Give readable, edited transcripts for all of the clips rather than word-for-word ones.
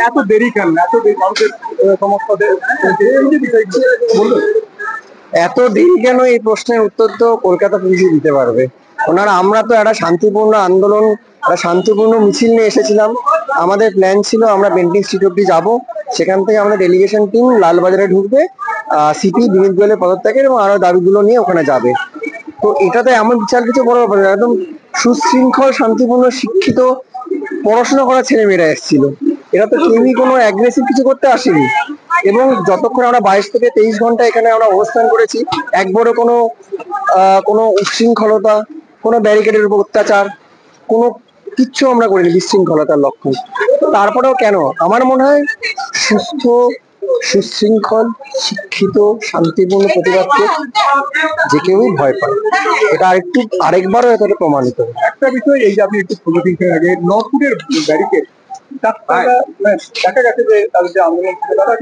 এত দেরি কেন, এত দেরি মানুষের সমস্যা বলুন। এত দেরি কেন, এই প্রশ্নের উত্তর তো কলকাতা পুলিশই দিতে পারবে। ওনারা, আমরা তো একটা শান্তিপূর্ণ আন্দোলন, একটা শান্তিপূর্ণ মিছিল নিয়ে এসেছিলাম। আমাদের প্ল্যান ছিল আমরা বেন্টিং স্ট্রিট অব্দি যাবো, সেখান থেকে আমাদের ডেলিগেশন টিম লালবাজারে ঢুকবে, সিপি বিনীত গোয়েলের পদত্যাগের এবং আরো দাবিগুলো নিয়ে ওখানে যাবে। তো এটাতে এমন বিশাল কিছু বড় ব্যাপার না, একদম সুশৃঙ্খল শান্তিপূর্ণ শিক্ষিত পড়াশোনা করা ছেলেমেয়েরা এসেছিল। এরা তো কেউই কোনো অ্যাগ্রেসিভ কিছু করতে আসেনি। এবং যতক্ষণ আমরা 22 থেকে 23 ঘন্টা এখানে আমরা অবস্থান করেছি, একবারও কোনো উচ্ছৃঙ্খলতা, কোনো ব্যারিকেডের উপর অত্যাচার, কোনো কিচ্ছু আমরা করিনি বিশৃঙ্খলতার লক্ষণ। তারপরেও কেন, আমার মনে হয় সুস্থ, সুশৃঙ্খল, শিক্ষিত, শান্তিপূর্ণ প্রতিবাদকে যে কেউই ভয় পায়। এটা আরেকবারও এটা প্রমাণিত। একটা বিষয়, এই যে আপনি একটু ছবি দিয়েছেন আগে, নপুরের ব্যারিকেড দেখা গেছে যে তাদের যে আন্দোলন ছিল, তারা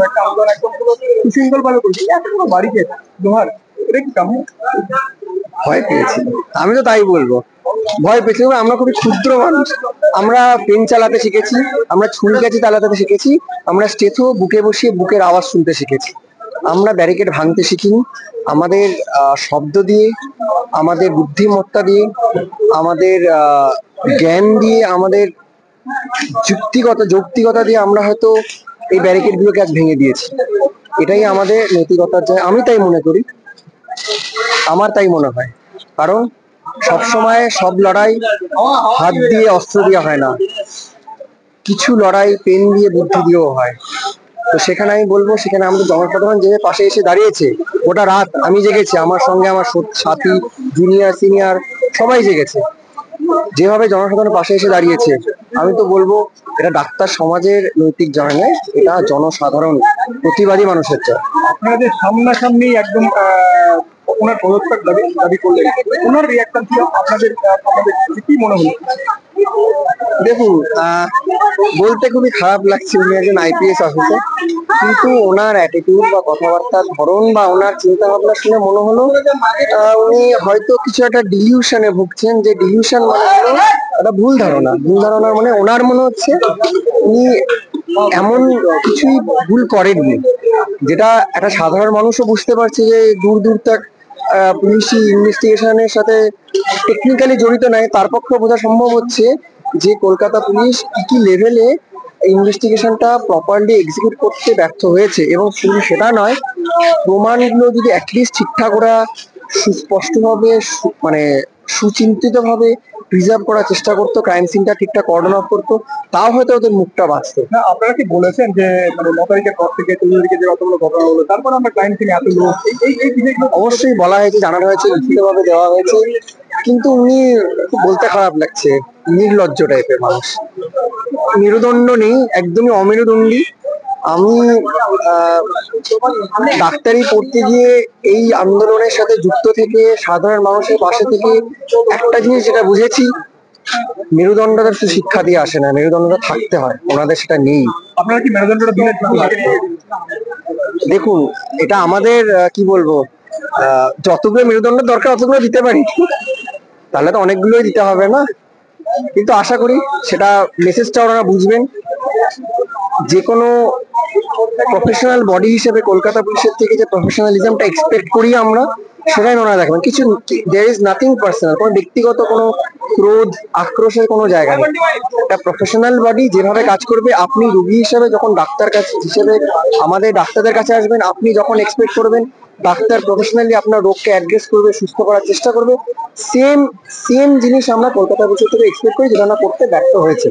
একটা আন্দোলন একদম পুরো সুশৃঙ্খল ভাবে করছে, এত বড় ব্যারিকেড লোহার, এটা কি কেমন? ভয় পেয়েছি, আমি তো তাই বলবো, ভয় পেয়েছি। আমরা খুবই ক্ষুদ্র মানুষ, আমরা পেন চালাতে শিখেছি, আমরা ছুরি কাচি চালাতে শিখেছি, আমরা স্টেথো বুকে বসিয়ে বুকের আওয়াজ শুনতে শিখেছি। আমরা ব্যারিকেড ভাঙতে শিখিনি। আমাদের শব্দ দিয়ে, আমাদের বুদ্ধিমত্তা দিয়ে, আমাদের জ্ঞান দিয়ে, আমাদের যৌক্তিকতা দিয়ে আমরা হয়তো এই ব্যারিকেড গুলোকে আজ ভেঙে দিয়েছি। এটাই আমাদের নৈতিকতার জয়, আমি তাই মনে করি, আমার তাই মনে হয়। কারণ সবসময় সব লড়াই হাত দিয়ে অস্ত্র দিয়ে হয় না, কিছু লড়াই পেন দিয়ে বুদ্ধি দিয়েও হয়। তো সেখানে আমি বলবো, সেখানে আমাদের জনসাধারণ যে পাশে এসে দাঁড়িয়েছে, গোটা রাত আমি জেগেছি, আমার সঙ্গে আমার সাথী, জুনিয়র সিনিয়র সবাই জেগেছে। যেভাবে জনসাধারণ পাশে এসে দাঁড়িয়েছে, আমি তো বলবো এটা ডাক্তার সমাজের নৈতিক জয় নয়, এটা জনসাধারণ প্রতিবাদী মানুষের জয়। আপনারা যে সামনাসামনি একদম ওনার পদত্যাগ দাবি করলেন, ওনার রিয়াকশন ছিল আপনাদের কি মনে হলো? দেখুন, বলতে খুবই খারাপ লাগছে, উনি একজন আইপিএস অফিসার, কিন্তু ওনার অ্যাটিটিউড বা কথাবার্তার ধরন বা ওনার চিন্তা ভাবনা শুনে মনে হলো উনি হয়তো কিছু একটা ডিলিউশনে ভুগছেন। যে ডিলিউশন মানে হলো একটা ভুল ধারণা। ভুল ধারণার মানে ওনার মনে হচ্ছে উনি এমন কিছুই ভুল করেননি, যেটা একটা সাধারণ মানুষও বুঝতে পারছে যে দূর দূর তক পুলিশি ইনভেস্টিগেশনের সাথে টেকনিক্যালি জড়িত নয়, তার পক্ষে বোঝা সম্ভব হচ্ছে যে কলকাতা পুলিশ কি লেভেলে ইনভেস্টিগেশনটা প্রপারলি এক্সিকিউট করতে ব্যর্থ হয়েছে। এবং শুধু সেটা নয়, প্রমাণগুলো যদি অ্যাটলিস্ট ঠিকঠাক ওরা সুস্পষ্টভাবে মানে সুচিন্তিত ভাবে প্রিজার্ভ করার চেষ্টা করতো, ক্রাইম সিনটা ঠিকঠাক কর্ডন অফ করতো, তাও হয়তো ওদের মুখটা বাঁচতো। না, আপনারা কি বলেছেন যে মানে 9 তারিখের পর থেকে 14 তারিখে যে কতগুলো ঘটনা হলো, তারপর আমরা ক্রাইম সিনে এত লোক, এই বিষয়গুলো অবশ্যই বলা হয়েছে, জানানো হয়েছে, লিখিতভাবে দেওয়া হয়েছে, কিন্তু উনি বলতে খারাপ লাগছে, নির্লজ্জ টাইপের মানুষ। মেরুদণ্ড নেই, একদমই অমেরুদণ্ডী। আমি ডাক্তারি পড়তে গিয়ে এই আন্দোলনের সাথে যুক্ত থেকে সাধারণ মানুষের পাশে থেকে একটা জিনিস যেটা বুঝেছি, মেরুদণ্ডটা শুধু শিক্ষা দিয়ে আসে না, মেরুদণ্ডটা থাকতে হয়, ওনাদের সেটা নেই। আপনারা কি মেরুদণ্ডটা দিলেন? দেখুন, এটা আমাদের কি বলবো, যতগুলো মেরুদণ্ডের দরকার অতগুলো দিতে পারি, তাহলে তো অনেকগুলোই দিতে হবে না। কিন্তু আশা করি সেটা মেসেজটা ওনারা বুঝবেন। যে কোনো প্রফেশনাল বডি হিসেবে কলকাতা পুলিশের থেকে যে প্রফেশনালিজমটা এক্সপেক্ট করি আমরা, সেটাই ওনারা দেখবেন। কিছু দেয়ার ইজ নাথিং পার্সোনাল, কোনো ব্যক্তিগত কোনো ক্রোধ আক্রোশের কোনো জায়গা নেই। একটা প্রফেশনাল বডি যেভাবে কাজ করবে, আপনি রোগী হিসেবে যখন ডাক্তার কাছে হিসেবে আমাদের ডাক্তারদের কাছে আসবেন, আপনি যখন এক্সপেক্ট করবেন ডাক্তার প্রফেশনালি আপনার রোগকে অ্যাড্রেস করবে, সুস্থ করার চেষ্টা করবে, সেম সেম জিনিস আমরা কলকাতা পুলিশ থেকে এক্সপেক্ট করি, যেটা আমরা করতে ব্যর্থ হয়েছে।